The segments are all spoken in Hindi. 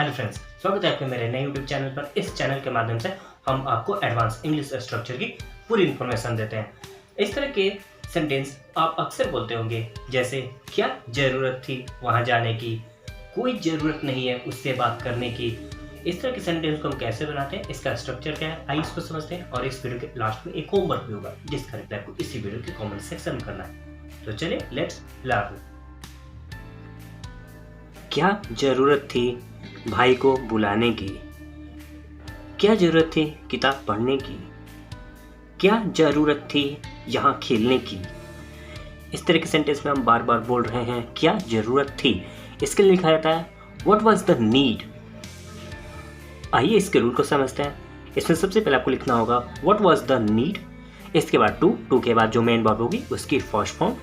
हेलो फ्रेंड्स, स्वागत है आपके मेरे नए यूट्यूब चैनल पर। इस चैनल के माध्यम से हम आपको एडवांस इंग्लिश स्ट्रक्चर की पूरी इन्फॉर्मेशन देते हैं। इस तरह के सेंटेंस आप अक्सर बोलते होंगे, जैसे क्या ज़रूरत थी वहाँ जाने की, कोई ज़रूरत नहीं है उससे बात करने की। इस तरह के सेंटेंस को हम कैसे बनाते हैं, इसका स्ट्रक्चर क्या है, आइए इसको समझते हैं। और इस वीडियो के लास्ट में एक होमवर्क भी होगा जिसका रिप्लाई आपको इसी वीडियो के कमेंट सेक्शन में करना है। तो चलिए लेट्स लर्न। क्या ज़रूरत थी भाई को बुलाने की? क्या ज़रूरत थी किताब पढ़ने की? क्या ज़रूरत थी यहाँ खेलने की? इस तरह के सेंटेंस में हम बार बार बोल रहे हैं क्या ज़रूरत थी। इसके लिए लिखा जाता है व्हाट वाज द नीड। आइए इसके रूल को समझते हैं। इसमें सबसे पहले आपको लिखना होगा व्हाट वाज द नीड, इसके बाद टू के बाद जो मेन वर्ब होगी उसकी फर्स्ट फॉर्म,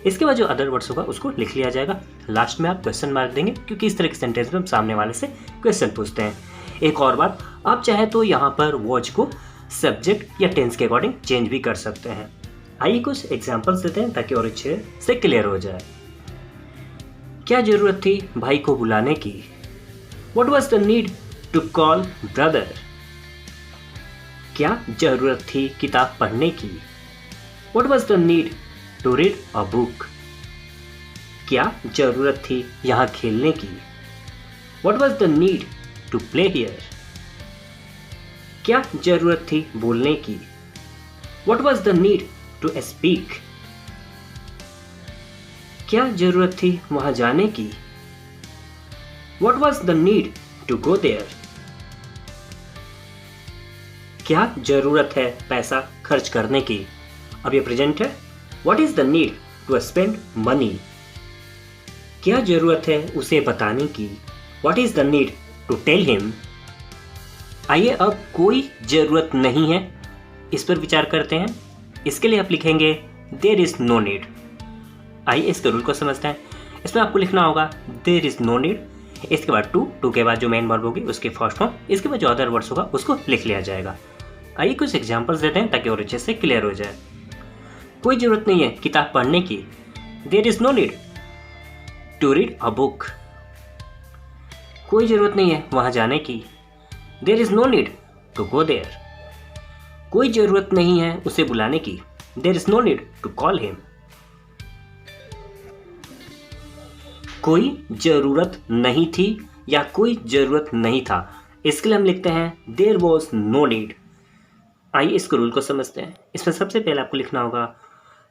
इसके बाद जो अदर वर्ड्स होगा उसको लिख लिया जाएगा। लास्ट में आप क्वेश्चन मार्क देंगे, क्योंकि इस तरह के सेंटेंस में हम सामने वाले से क्वेश्चन पूछते हैं। एक और बात, आप चाहे तो यहाँ पर वॉच को सब्जेक्ट या टेंस के अकॉर्डिंग चेंज भी कर सकते हैं। आइए कुछ एग्जांपल्स देते हैं ताकि और अच्छे से क्लियर हो जाए। क्या जरूरत थी भाई को बुलाने की? What was the need to call brother? क्या जरूरत थी किताब पढ़ने की? What was the need to read a book? क्या जरूरत थी यहाँ खेलने की? What was the need to play here? क्या जरूरत थी बोलने की? What was the need to speak? क्या जरूरत थी वहां जाने की? What was the need to go there? क्या जरूरत है पैसा खर्च करने की? अब ये प्रेजेंट है। What is the need to spend money? क्या जरूरत है उसे बताने की? What is the need to tell him? आइए अब कोई जरूरत नहीं है इस पर विचार करते हैं। इसके लिए आप लिखेंगे there is no need। आइए इसके रूल को समझते हैं। इसमें आपको लिखना होगा there is no need, इसके बाद टू के बाद जो मेन वर्ब होगी उसकी फर्स्ट फॉर्म, इसके बाद जो अदर वर्ड्स होगा उसको लिख लिया जाएगा। आइए कुछ एग्जांपल्स देते हैं ताकि और अच्छे से क्लियर हो जाए। कोई जरूरत नहीं है किताब पढ़ने की। There is no need to read a book. कोई जरूरत नहीं है वहां जाने की। There is no need to go there. कोई जरूरत नहीं है उसे बुलाने की। There is no need to call him. कोई जरूरत नहीं थी या कोई जरूरत नहीं था, इसके लिए हम लिखते हैं देयर वॉज नो नीड। आइए इसके रूल को समझते हैं। इसमें सबसे पहले आपको लिखना होगा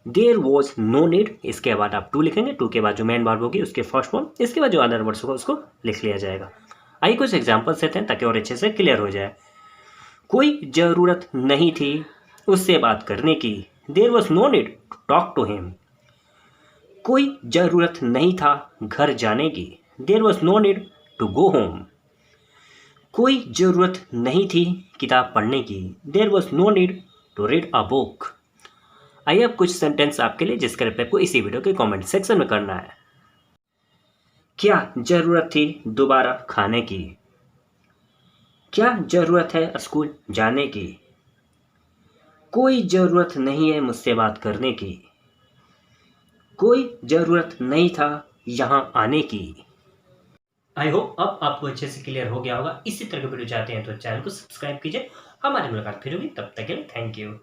देयर वॉज नो नीड, इसके बाद आप टू लिखेंगे, टू के बाद जो मेन वर्ब होगी उसके फर्स्ट फॉर्म, इसके बाद जो अदर वर्ड्स होगा उसको लिख लिया जाएगा। आइए कुछ एग्जांपल्स देते हैं ताकि और अच्छे से क्लियर हो जाए। कोई ज़रूरत नहीं थी उससे बात करने की। There was no need to talk to him. कोई ज़रूरत नहीं था घर जाने की। There was no need to go home. कोई ज़रूरत नहीं थी किताब पढ़ने की। There was no need to read a book. आइए अब कुछ सेंटेंस आपके लिए जिसका रिप्लाई आपको इसी वीडियो के कमेंट सेक्शन में करना है। क्या जरूरत थी दोबारा खाने की? क्या जरूरत है स्कूल जाने की? कोई जरूरत नहीं है मुझसे बात करने की। कोई जरूरत नहीं था यहाँ आने की। आई होप अब आपको अच्छे से क्लियर हो गया होगा। इसी तरह के वीडियो चाहते हैं तो चैनल को सब्सक्राइब कीजिए। हमारी मुलाकात फिर होगी, तब तक के लिए थैंक यू।